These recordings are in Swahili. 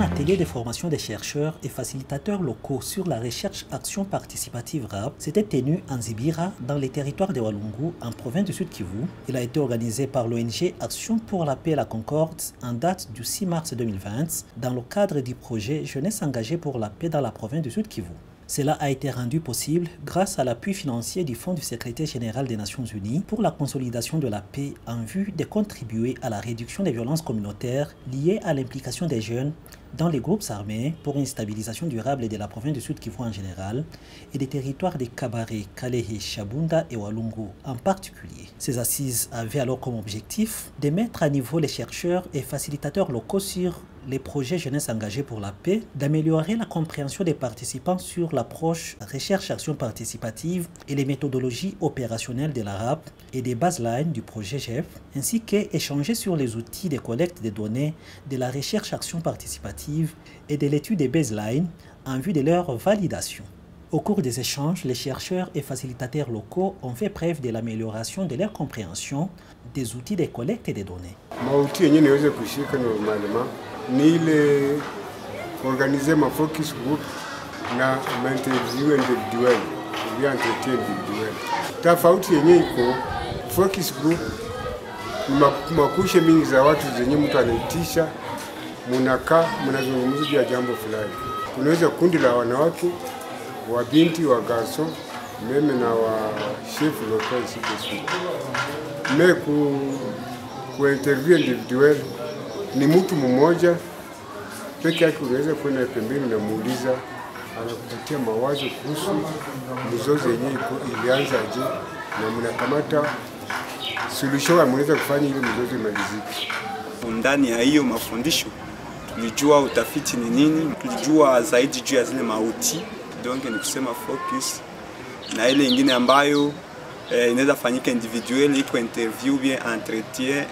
atelier de formation des chercheurs et facilitateurs locaux sur la recherche action participative RAP s'était tenu en Zibira, dans les territoires de Walungu, en province du Sud Kivu. Il a été organisé par l'ONG Action pour la paix et la Concorde en date du 6 mars 2020 dans le cadre du projet Jeunesse engagée pour la paix dans la province du Sud Kivu. Cela a été rendu possible grâce à l'appui financier du Fonds du secrétaire général des Nations Unies pour la consolidation de la paix en vue de contribuer à la réduction des violences communautaires liées à l'implication des jeunes dans les groupes armés pour une stabilisation durable de la province du Sud Kivu en général et des territoires de Kabare, Kalehe, Shabunda et Walungu en particulier. Ces assises avaient alors comme objectif de mettre à niveau les chercheurs et facilitateurs locaux sur les projets jeunesse engagés pour la paix, d'améliorer la compréhension des participants sur l'approche recherche-action participative et les méthodologies opérationnelles de la RAP et des baselines du projet GEF, ainsi qu'échanger sur les outils de collecte de données de la recherche-action participative et de l'étude des baselines en vue de leur validation. Au cours des échanges, les chercheurs et facilitateurs locaux ont fait preuve de l'amélioration de leur compréhension des outils de collecte des données. Ni ile organiser ma focus group na interview individual ili entretien individual. Tofauti yenye iko focus group makushe mingi za watu zenye mtu anaitisha, mnakaa mnazungumza juu ya jambo fulani. Kunaweza kundi la wanawake, wa binti, wa garso, meme na wa chef local citizen. Me ku interview individual ni mtu mmoja peke yake, unaweza kwenda pembeni na muuliza, anakupatia mawazo kuhusu mzozo yenyewe ilianza aje na mnakamata suluhisho mnaweza kufanya ili mzozo imalizike. Ndani ya hiyo mafundisho tulijua utafiti ni nini, tulijua zaidi juu ya zile mauti, donc ni kusema focus, na ile nyingine ambayo inaweza fanyika individuel, iko interview bien entretien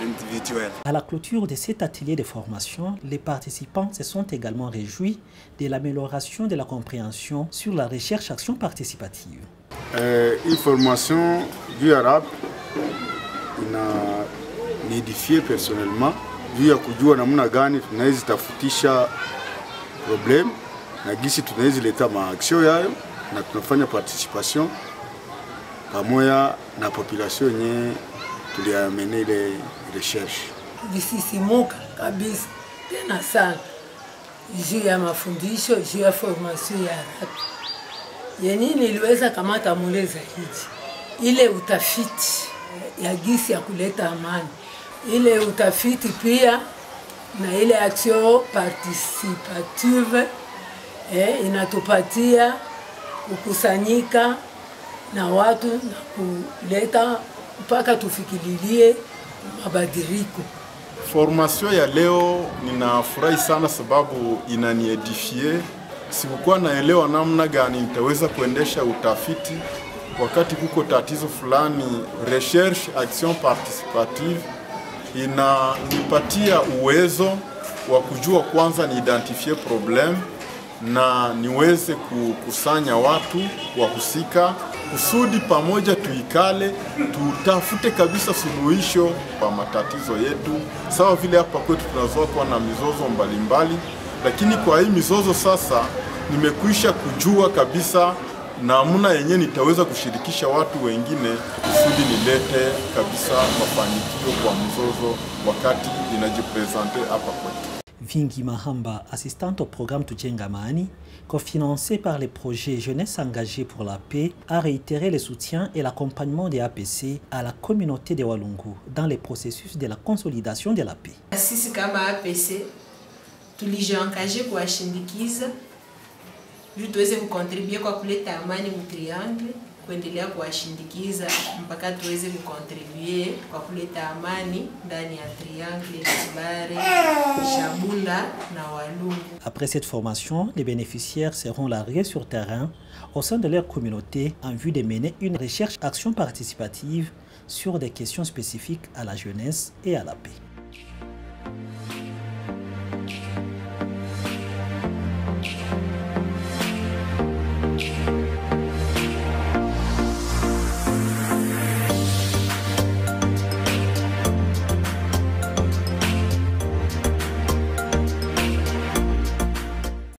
individuel. À la clôture de cet atelier de formation, les participants se sont également réjouis de l'amélioration de la compréhension sur la recherche-action participative. Information du RAP inanidifié personnellement juu ya kujua namna gani tunaweza tafutisha problem na gisi tunaweza leta maaction yayo na tunafanya participation pamoja na population yenye tuliamene ile recherche. Visisimuka kabisa tena sana juu ya mafundisho, juu ya formation ya RAP. Yenye niliweza kamata mule zaidi ile utafiti ya gisi ya kuleta amani, ile utafiti pia na ile action participative inatupatia kukusanyika na watu na kuleta mpaka tufikirilie mabadiliko. Formation ya leo ninafurahi sana sababu inaniedifie. Sikukuwa naelewa namna gani nitaweza kuendesha utafiti wakati kuko tatizo fulani. Recherche action participative inanipatia uwezo wa kujua kwanza ni identifie problem na niweze kukusanya watu wahusika kusudi pamoja tuikale tutafute kabisa suluhisho kwa matatizo yetu. Sawa vile hapa kwetu tunazoa kuwa na mizozo mbalimbali, lakini kwa hii mizozo sasa nimekwisha kujua kabisa namna yenye nitaweza kushirikisha watu wengine kusudi nilete kabisa mafanikio kwa mzozo wakati inajipresente hapa kwetu. Vingi Mahamba, assistante au programme Tujenga Amani, cofinancé par les projets Jeunesse engagée pour la paix, a réitéré le soutien et l'accompagnement des APC à la communauté de Walungu dans les processus de la consolidation de la paix. Sisi kama APC tulijiengagé kuwashindikiza ili tuweze kucontribuer kwa kuleta amani mu triangle, kuendelea kuwashindikiza mpaka tuweze kucontribuer kwa kuleta amani ndani ya triangle Kabare, Shabunda na Walungu. Après cette formation, les bénéficiaires seront largués sur terrain au sein de leur communauté en vue de mener une recherche-action participative sur des questions spécifiques à la jeunesse et à la paix.